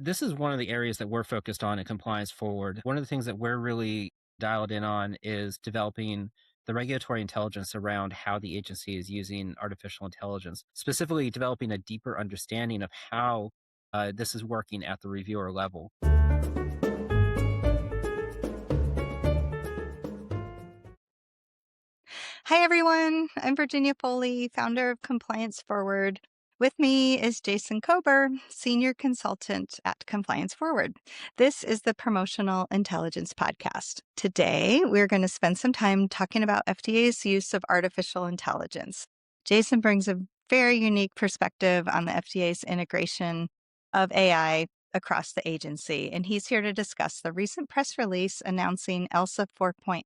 This is one of the areas that we're focused on in Compliance Forward. One of the things that we're really dialed in on is developing the regulatory intelligence around how the agency is using artificial intelligence, specifically developing a deeper understanding of how this is working at the reviewer level. Hi, everyone. I'm Virginia Foley, founder of Compliance Forward. With me is Jason Cober, senior consultant at Compliance Forward. This is the Promotional Intelligence Podcast. Today, we're going to spend some time talking about FDA's use of artificial intelligence. Jason brings a very unique perspective on the FDA's integration of AI across the agency, and he's here to discuss the recent press release announcing ELSA 4.0,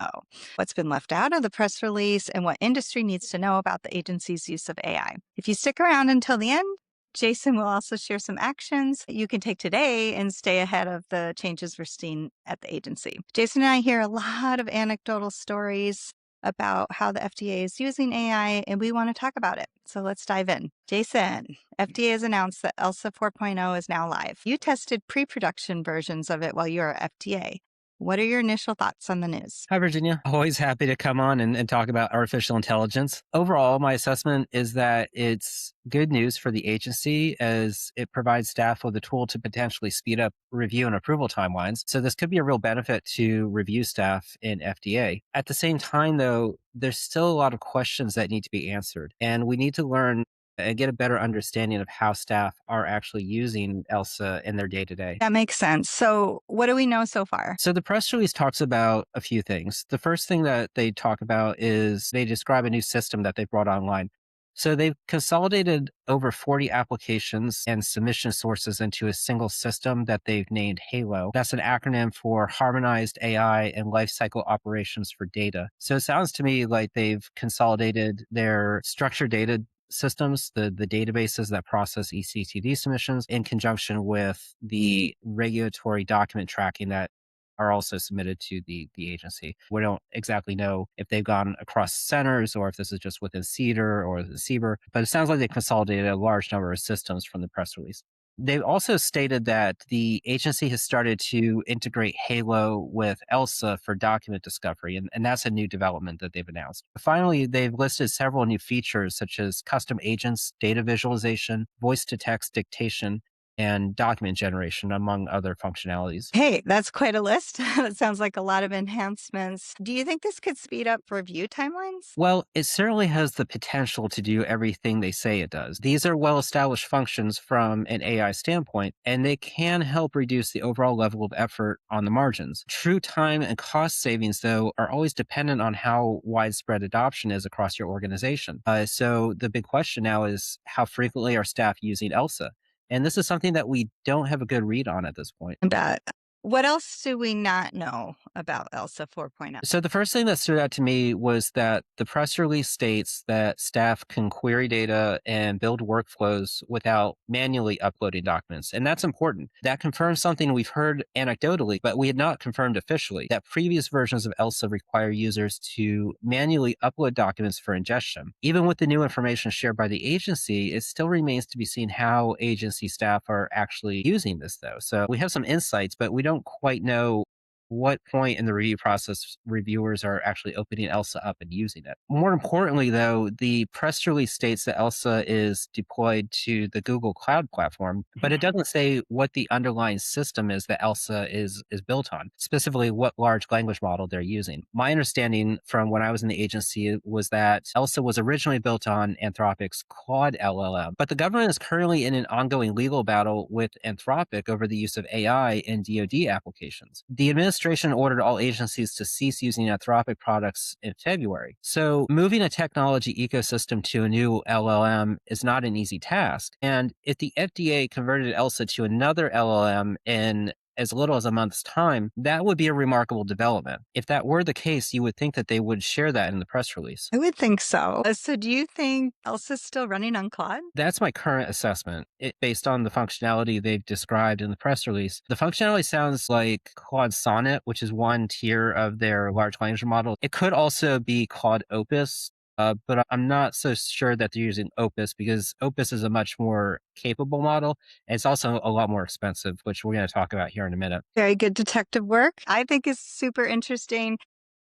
what's been left out of the press release, and what industry needs to know about the agency's use of AI. If you stick around until the end, Jason will also share some actions you can take today and stay ahead of the changes we're seeing at the agency. Jason and I hear a lot of anecdotal stories about how the FDA is using AI, and we want to talk about it. So let's dive in. Jason, FDA has announced that ELSA 4.0 is now live. You tested pre-production versions of it while you were at FDA. What are your initial thoughts on the news? Hi, Virginia. Always happy to come on and talk about artificial intelligence. Overall, my assessment is that it's good news for the agency as it provides staff with a tool to potentially speed up review and approval timelines. So this could be a real benefit to review staff in FDA. At the same time, though, there's still a lot of questions that need to be answered, and we need to learn and get a better understanding of how staff are actually using ELSA in their day to day. That makes sense. So what do we know so far? So the press release talks about a few things. The first thing that they talk about is they describe a new system that they brought online. So they've consolidated over 40 applications and submission sources into a single system that they've named HALO. That's an acronym for Harmonized AI and Lifecycle Operations for Data. So it sounds to me like they've consolidated their structured data systems, the databases that process ECTD submissions, in conjunction with the regulatory document tracking that are also submitted to the agency. We don't exactly know if they've gone across centers or if this is just within CEDAR or the CBER, but it sounds like they consolidated a large number of systems from the press release. They've also stated that the agency has started to integrate Halo with ELSA for document discovery, and that's a new development that they've announced. Finally, they've listed several new features such as custom agents, data visualization, voice to text dictation, and document generation, among other functionalities. Hey, that's quite a list. That sounds like a lot of enhancements. Do you think this could speed up review timelines? Well, it certainly has the potential to do everything they say it does. These are well established functions from an AI standpoint, and they can help reduce the overall level of effort on the margins. True time and cost savings, though, are always dependent on how widespread adoption is across your organization. So the big question now is how frequently are staff using ELSA? And this is something that we don't have a good read on at this point. I bet. What else do we not know about ELSA 4.0? So the first thing that stood out to me was that the press release states that staff can query data and build workflows without manually uploading documents. And that's important. That confirms something we've heard anecdotally, but we had not confirmed officially, that previous versions of ELSA require users to manually upload documents for ingestion. Even with the new information shared by the agency, it still remains to be seen how agency staff are actually using this, though. So we have some insights, but we don't quite know what point in the review process reviewers are actually opening ELSA up and using it. More importantly, though, the press release states that ELSA is deployed to the Google Cloud platform, but it doesn't say what the underlying system is that ELSA is built on, specifically what large language model they're using. My understanding from when I was in the agency was that ELSA was originally built on Anthropic's Claude LLM, but the government is currently in an ongoing legal battle with Anthropic over the use of AI in DoD applications. The administration ordered all agencies to cease using Anthropic products in February. So moving a technology ecosystem to a new LLM is not an easy task. And if the FDA converted ELSA to another LLM in as little as a month's time, that would be a remarkable development. If that were the case, you would think that they would share that in the press release. I would think so. So do you think ELSA's still running on Claude? That's my current assessment, based on the functionality they've described in the press release. The functionality sounds like Claude Sonnet, which is one tier of their large language model. It could also be Claude Opus, but I'm not so sure that they're using Opus because Opus is a much more capable model. And it's also a lot more expensive, which we're going to talk about here in a minute. Very good detective work. I think is super interesting.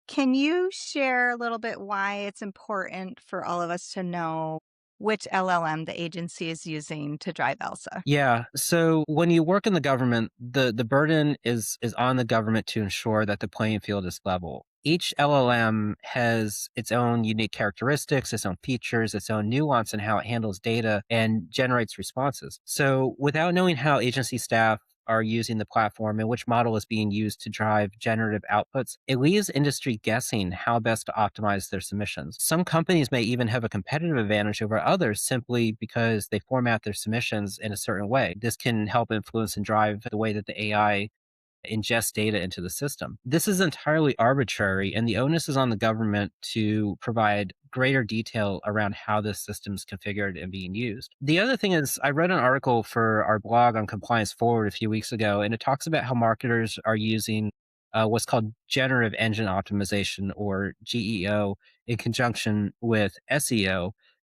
Can you share a little bit why it's important for all of us to know which LLM the agency is using to drive ELSA? Yeah. So when you work in the government, the burden is on the government to ensure that the playing field is level. Each LLM has its own unique characteristics, its own features, its own nuance in how it handles data and generates responses. So without knowing how agency staff are using the platform and which model is being used to drive generative outputs, it leaves industry guessing how best to optimize their submissions. Some companies may even have a competitive advantage over others simply because they format their submissions in a certain way. This can help influence and drive the way that the AI ingest data into the system. This is entirely arbitrary, and the onus is on the government to provide greater detail around how this system is configured and being used. The other thing is, I read an article for our blog on Compliance Forward a few weeks ago, and it talks about how marketers are using what's called generative engine optimization, or GEO, in conjunction with SEO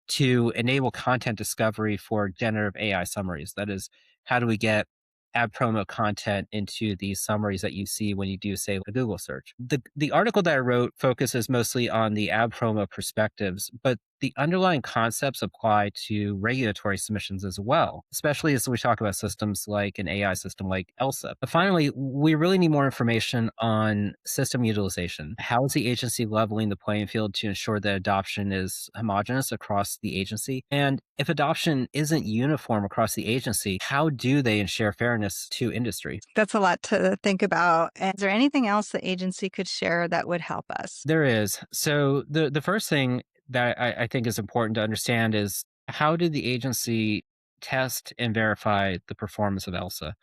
to enable content discovery for generative AI summaries. That is, how do we get ad promo content into these summaries that you see when you do, say, a Google search. The article that I wrote focuses mostly on the ad promo perspectives, but the underlying concepts apply to regulatory submissions as well, especially as we talk about systems like an AI system like ELSA. But finally, we really need more information on system utilization. How is the agency leveling the playing field to ensure that adoption is homogeneous across the agency? And if adoption isn't uniform across the agency, how do they ensure fairness to industry? That's a lot to think about. And is there anything else the agency could share that would help us? There is. So the first thing that I think is important to understand is how did the agency test and verify the performance of ELSA?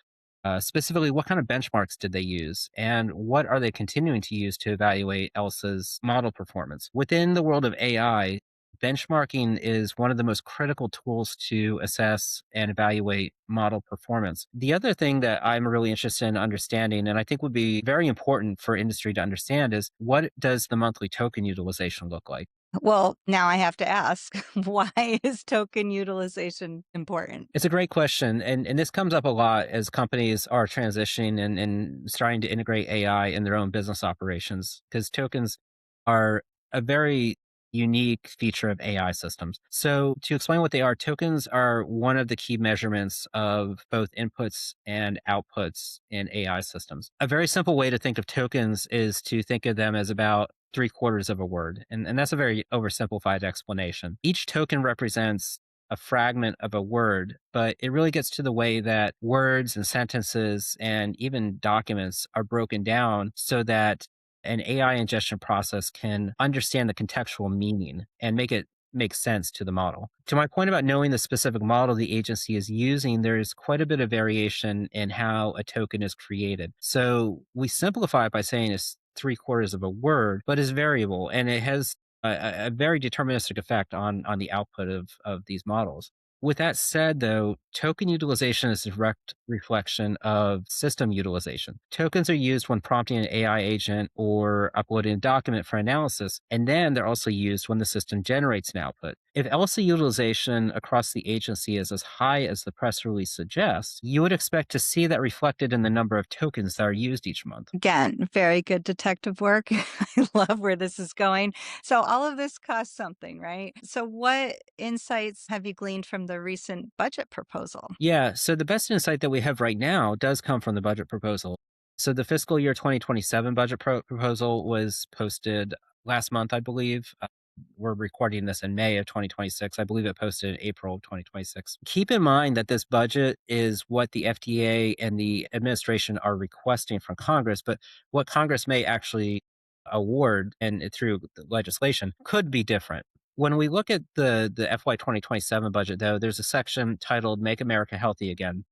Specifically, what kind of benchmarks did they use? And what are they continuing to use to evaluate ELSA's model performance? Within the world of AI, benchmarking is one of the most critical tools to assess and evaluate model performance. The other thing that I'm really interested in understanding, and I think would be very important for industry to understand, is what does the monthly token utilization look like? Well, now I have to ask, why is token utilization important? It's a great question. And this comes up a lot as companies are transitioning and starting to integrate AI in their own business operations, because tokens are a very unique feature of AI systems. So, to explain what they are, tokens are one of the key measurements of both inputs and outputs in AI systems. A very simple way to think of tokens is to think of them as about three-quarters of a word. And that's a very oversimplified explanation. Each token represents a fragment of a word, but it really gets to the way that words and sentences and even documents are broken down so that an AI ingestion process can understand the contextual meaning and make it make sense to the model. To my point about knowing the specific model the agency is using, there's quite a bit of variation in how a token is created. So we simplify it by saying it's three-quarters of a word, but is variable and it has a very deterministic effect on the output of these models. With that said, though, token utilization is a direct reflection of system utilization. Tokens are used when prompting an AI agent or uploading a document for analysis, and then they're also used when the system generates an output. If ELSA utilization across the agency is as high as the press release suggests, you would expect to see that reflected in the number of tokens that are used each month. Again, very good detective work. I love where this is going. So, all of this costs something, right? So, what insights have you gleaned from the recent budget proposal? Yeah, so the best insight that we have right now does come from the budget proposal. So the fiscal year 2027 budget proposal was posted last month, I believe. We're recording this in May of 2026. I believe it posted in April of 2026. Keep in mind that this budget is what the FDA and the administration are requesting from Congress, but what Congress may actually award and through the legislation could be different. When we look at the FY 2027 budget, though, there's a section titled Make America Healthy Again.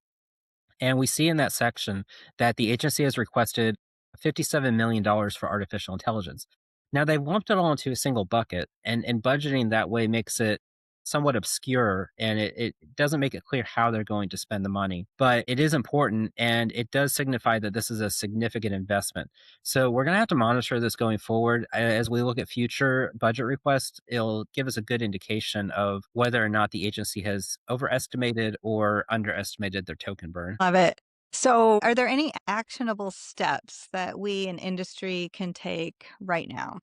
And we see in that section that the agency has requested $57 million dollars for artificial intelligence. Now, they lumped it all into a single bucket, and budgeting that way makes it somewhat obscure and it doesn't make it clear how they're going to spend the money. But it is important and it does signify that this is a significant investment. So we're going to have to monitor this going forward. As we look at future budget requests, it'll give us a good indication of whether or not the agency has overestimated or underestimated their token burn. Love it. So, are there any actionable steps that we in industry can take right now?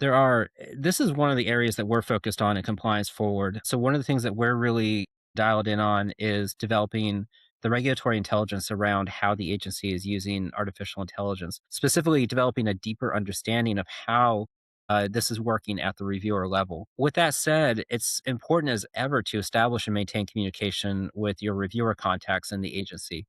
This is one of the areas that we're focused on in compliance forward. So one of the things that we're really dialed in on is developing the regulatory intelligence around how the agency is using artificial intelligence, specifically developing a deeper understanding of how this is working at the reviewer level. With that said, it's important as ever to establish and maintain communication with your reviewer contacts in the agency.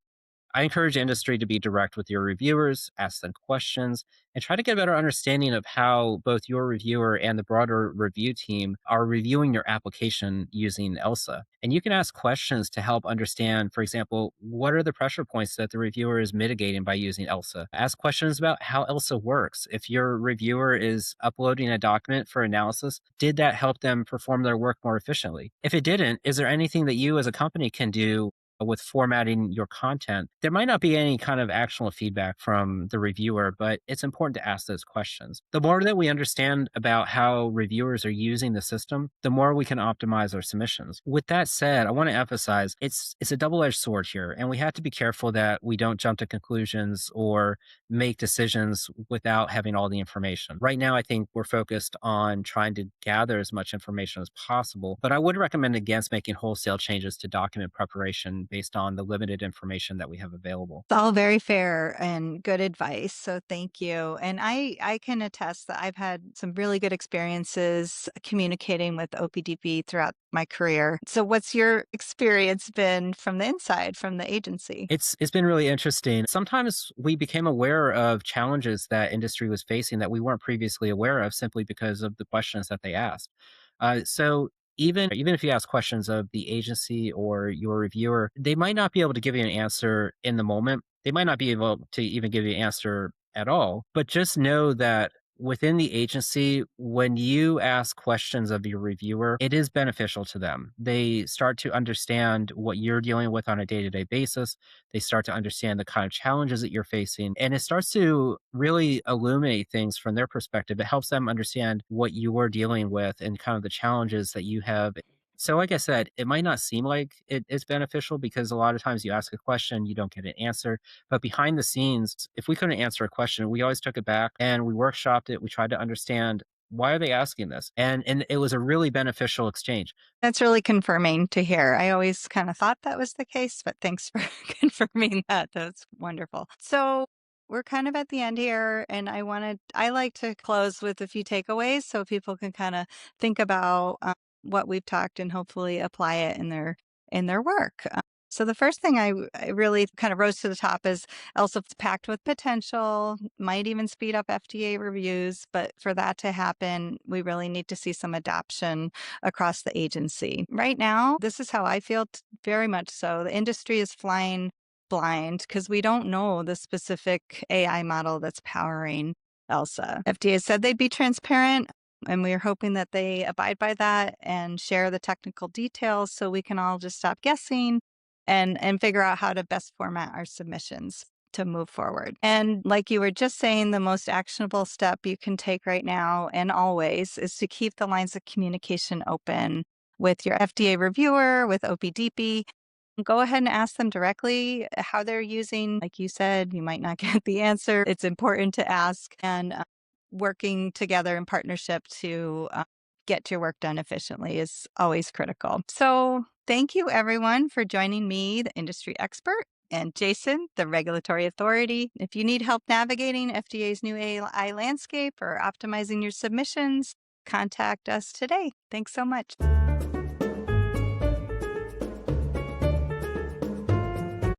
I encourage industry to be direct with your reviewers, ask them questions, and try to get a better understanding of how both your reviewer and the broader review team are reviewing your application using ELSA. And you can ask questions to help understand, for example, what are the pressure points that the reviewer is mitigating by using ELSA? Ask questions about how ELSA works. If your reviewer is uploading a document for analysis, did that help them perform their work more efficiently? If it didn't, is there anything that you as a company can do with formatting your content? There might not be any kind of actual feedback from the reviewer, but it's important to ask those questions. The more that we understand about how reviewers are using the system, the more we can optimize our submissions. With that said, I want to emphasize it's a double-edged sword here, and we have to be careful that we don't jump to conclusions or make decisions without having all the information. Right now, I think we're focused on trying to gather as much information as possible, but I would recommend against making wholesale changes to document preparation based on the limited information that we have available. It's all very fair and good advice. So thank you. And I can attest that I've had some really good experiences communicating with OPDP throughout my career. So what's your experience been from the inside, from the agency? It's been really interesting. Sometimes we became aware of challenges that industry was facing that we weren't previously aware of simply because of the questions that they asked. So even if you ask questions of the agency or your reviewer, they might not be able to give you an answer in the moment. They might not be able to even give you an answer at all. But just know that within the agency, when you ask questions of your reviewer, it is beneficial to them. They start to understand what you're dealing with on a day to day basis. They start to understand the kind of challenges that you're facing, and it starts to really illuminate things from their perspective. It helps them understand what you are dealing with and kind of the challenges that you have. So, like I said, it might not seem like it is beneficial because a lot of times you ask a question, you don't get an answer. But behind the scenes, if we couldn't answer a question, we always took it back and we workshopped it. We tried to understand why are they asking this, and it was a really beneficial exchange. That's really confirming to hear. I always kind of thought that was the case, but thanks for confirming that. That's wonderful. So we're kind of at the end here, and I like to close with a few takeaways so people can kind of think about what we've talked and hopefully apply it in their work. So the first thing I really kind of rose to the top is ELSA's packed with potential, might even speed up FDA reviews, but for that to happen, we really need to see some adoption across the agency. Right now, this is how I feel very much so. The industry is flying blind because we don't know the specific AI model that's powering ELSA. FDA said they'd be transparent. And we're hoping that they abide by that and share the technical details so we can all just stop guessing and figure out how to best format our submissions to move forward. And like you were just saying, the most actionable step you can take right now and always is to keep the lines of communication open with your FDA reviewer, with OPDP. Go ahead and ask them directly how they're using. Like you said, you might not get the answer. It's important to ask and working together in partnership to get your work done efficiently is always critical. So thank you everyone for joining me, the industry expert, and Jason, the regulatory authority. If you need help navigating FDA's new AI landscape or optimizing your submissions, contact us today. Thanks so much.